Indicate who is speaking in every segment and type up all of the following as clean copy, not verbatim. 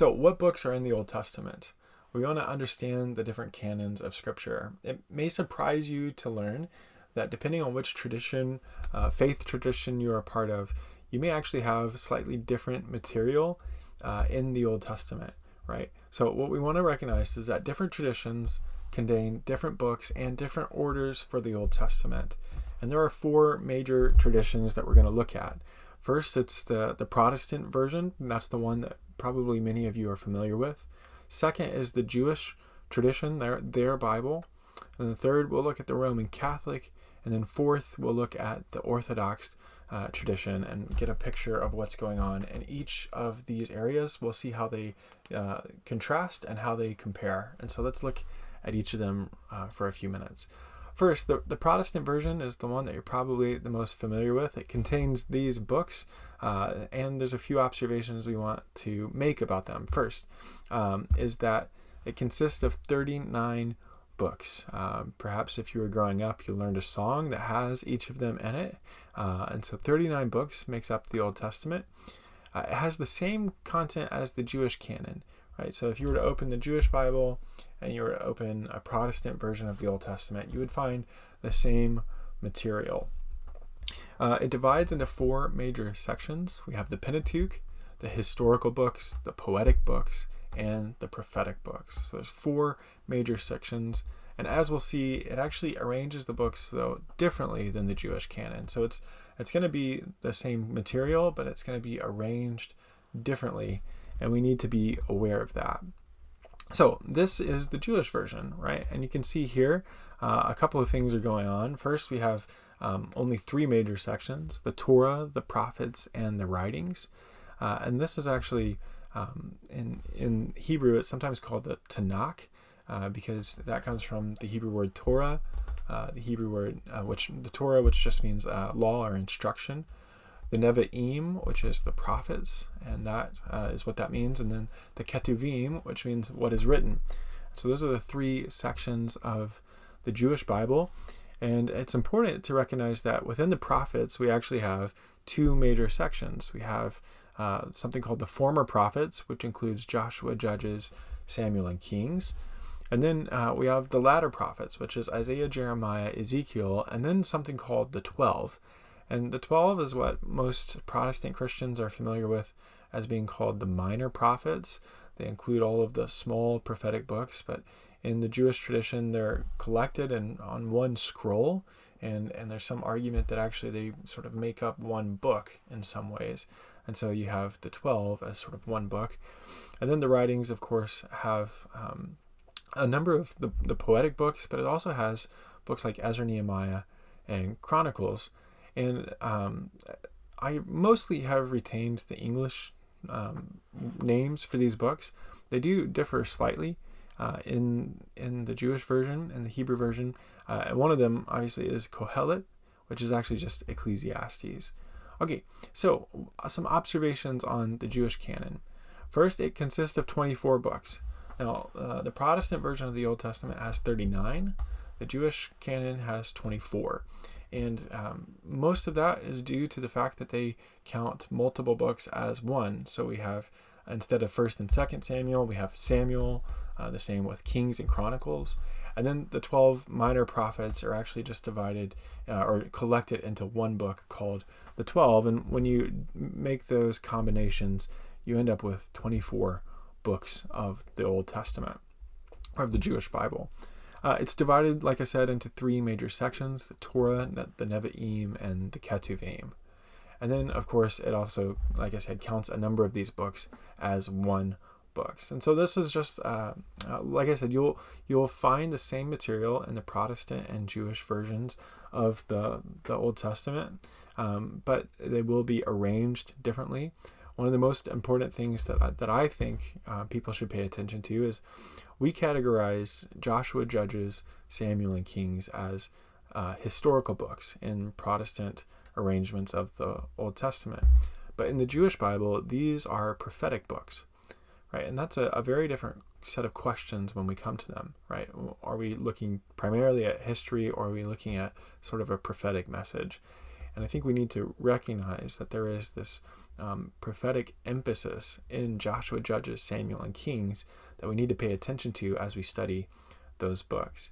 Speaker 1: So what books are in the Old Testament? We want to understand the different canons of Scripture. It may surprise you to learn that depending on which tradition, faith tradition you're a part of, you may actually have slightly different material in the Old Testament, right? So what we want to recognize is that different traditions contain different books and different orders for the Old Testament. And there are four major traditions that we're going to look at. First, it's the Protestant version, and that's the one that probably many of you are familiar with. Second is the Jewish tradition, their Bible. And the third, we'll look at the Roman Catholic. And then fourth, we'll look at the Orthodox tradition and get a picture of what's going on in each of these areas. We'll see how they contrast and how they compare. And so let's look at each of them for a few minutes. First, the Protestant version is the one that you're probably the most familiar with. It contains these books, and there's a few observations we want to make about them. First, is that it consists of 39 books. Perhaps if you were growing up, you learned a song that has each of them in it. And so 39 books makes up the Old Testament. It has the same content as the Jewish canon, right? So if you were to open the Jewish Bible and you were to open a Protestant version of the Old Testament, you would find the same material. It divides into four major sections. We have the Pentateuch, the historical books, the poetic books, and the prophetic books. So there's four major sections. And as we'll see, it actually arranges the books, though, differently than the Jewish canon. So it's going to be the same material, but it's going to be arranged differently. And we need to be aware of that. So this is the Jewish version, right? And you can see here a couple of things are going on. First, we have only three major sections: the Torah, the prophets, and the writings. And this is actually, in Hebrew, it's sometimes called the Tanakh, because that comes from the Hebrew word Torah, the Hebrew word, the Torah, which just means law or instruction. The Nevi'im, which is the prophets, and that is what that means. And then the Ketuvim, which means what is written. So those are the three sections of the Jewish Bible. And it's important to recognize that within the prophets, we actually have two major sections. We have something called the former prophets, which includes Joshua, Judges, Samuel, and Kings. And then we have the latter prophets, which is Isaiah, Jeremiah, Ezekiel, and then something called the 12. And the 12 is what most Protestant Christians are familiar with as being called the minor prophets. They include all of the small prophetic books, but in the Jewish tradition, they're collected on one scroll, and there's some argument that actually they sort of make up one book in some ways. And so you have the 12 as sort of one book. And then the writings, of course, have a number of the poetic books, but it also has books like Ezra, Nehemiah, and Chronicles. And I mostly have retained the English names for these books. They do differ slightly in the Jewish version and the Hebrew version. And one of them, obviously, is Kohelet, which is actually just Ecclesiastes. Okay, so some observations on the Jewish canon. First, it consists of 24 books. Now, the Protestant version of the Old Testament has 39. The Jewish canon has 24. And most of that is due to the fact that they count multiple books as one. So we have, instead of 1st and 2nd Samuel, we have Samuel, the same with Kings and Chronicles. And then the 12 minor prophets are actually just divided or collected into one book called the 12. And when you make those combinations, you end up with 24 books of the Old Testament, or of the Jewish Bible. It's divided, like I said, into three major sections: the Torah, the Nevi'im, and the Ketuvim. And then, of course, it also, like I said, counts a number of these books as one book. And so this is just, like I said, you'll find the same material in the Protestant and Jewish versions of the Old Testament, but they will be arranged differently. One of the most important things that I think people should pay attention to is we categorize Joshua, Judges, Samuel, and Kings as historical books in Protestant arrangements of the Old Testament. But in the Jewish Bible, these are prophetic books, right? And that's a very different set of questions when we come to them, right? Are we looking primarily at history, or are we looking at sort of a prophetic message? And I think we need to recognize that there is this prophetic emphasis in Joshua, Judges, Samuel, and Kings that we need to pay attention to as we study those books.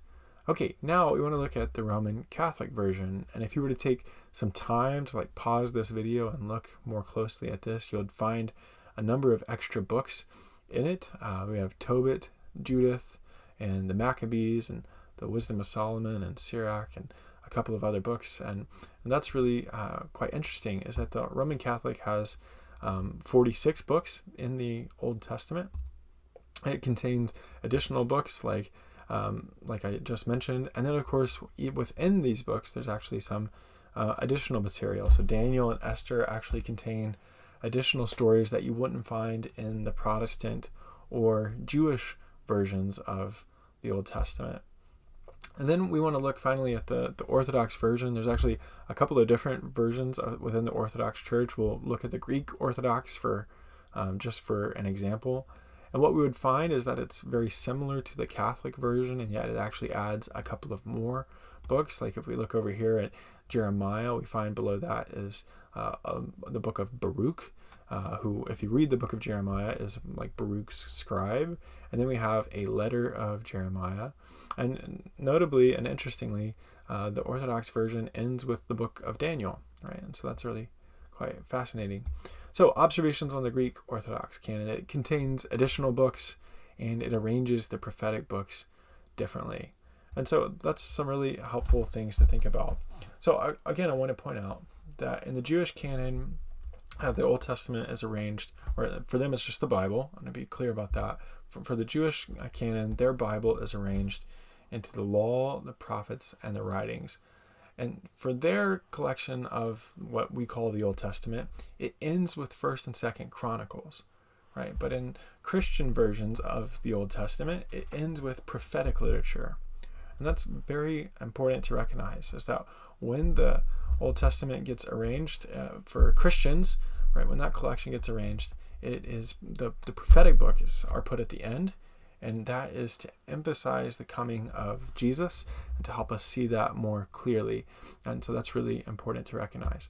Speaker 1: Okay, now we want to look at the Roman Catholic version. And if you were to take some time to pause this video and look more closely at this, you'll find a number of extra books in it. We have Tobit, Judith, and the Maccabees, and the Wisdom of Solomon, and Sirach, and a couple of other books. And that's really quite interesting, is that the Roman Catholic has 46 books in the Old Testament. It contains additional books like I just mentioned. And then, of course, within these books, there's actually some additional material. So Daniel and Esther actually contain additional stories that you wouldn't find in the Protestant or Jewish versions of the Old Testament. And then we want to look finally at the Orthodox version. There's actually a couple of different versions within the Orthodox Church. We'll look at the Greek Orthodox for just for an example. And what we would find is that it's very similar to the Catholic version, and yet it actually adds a couple of more books. Like if we look over here at Jeremiah, we find below that is the book of Baruch, who, if you read the book of Jeremiah, is like Baruch's scribe. And then we have a letter of Jeremiah. And notably and interestingly, the Orthodox version ends with the book of Daniel, right? And so that's really quite fascinating. So observations on the Greek Orthodox canon. It contains additional books, and it arranges the prophetic books differently. And so that's some really helpful things to think about. So again, I want to point out that in the Jewish canon, the Old Testament is arranged, or for them it's just the Bible. I'm going to be clear about that. For the Jewish canon, their Bible is arranged into the law, the prophets, and the writings. And for their collection of what we call the Old Testament, it ends with 1st and 2nd Chronicles, right? But in Christian versions of the Old Testament, it ends with prophetic literature. And that's very important to recognize, is that when the Old Testament gets arranged for Christians, right, when that collection gets arranged, it is the prophetic books are put at the end, and that is to emphasize the coming of Jesus and to help us see that more clearly. And so that's really important to recognize.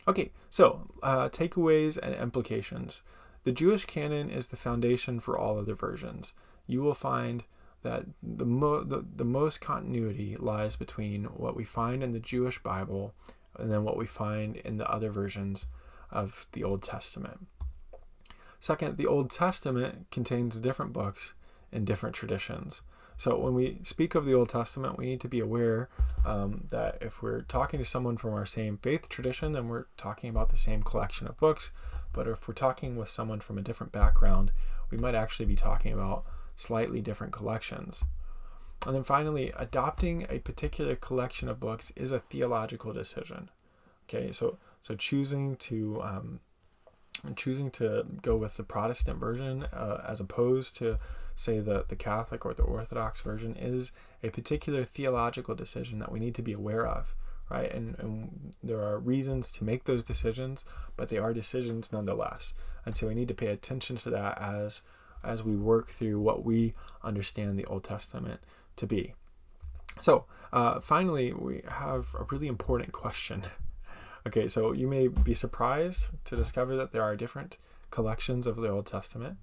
Speaker 1: Okay, so takeaways and implications. The Jewish canon is the foundation for all other versions. You will find that the most continuity lies between what we find in the Jewish Bible and then what we find in the other versions of the Old Testament. Second, the Old Testament contains different books and different traditions. So when we speak of the Old Testament, we need to be aware that if we're talking to someone from our same faith tradition, then we're talking about the same collection of books. But if we're talking with someone from a different background, we might actually be talking about slightly different collections. And then finally, adopting a particular collection of books is a theological decision. Okay, so choosing to go with the Protestant version as opposed to, say, the Catholic or the Orthodox version is a particular theological decision that we need to be aware of, right? And there are reasons to make those decisions, but they are decisions nonetheless. And so we need to pay attention to that as we work through what we understand the Old Testament to be. So finally, we have a really important question. Okay, so you may be surprised to discover that there are different collections of the Old Testament.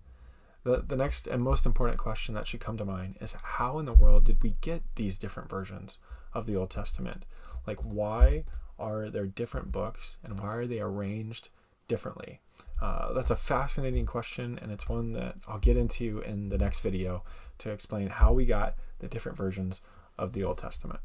Speaker 1: The next and most important question that should come to mind is, how in the world did we get these different versions of the Old Testament? Like, why are there different books, and why are they arranged differently? That's a fascinating question, and it's one that I'll get into in the next video to explain how we got the different versions of the Old Testament.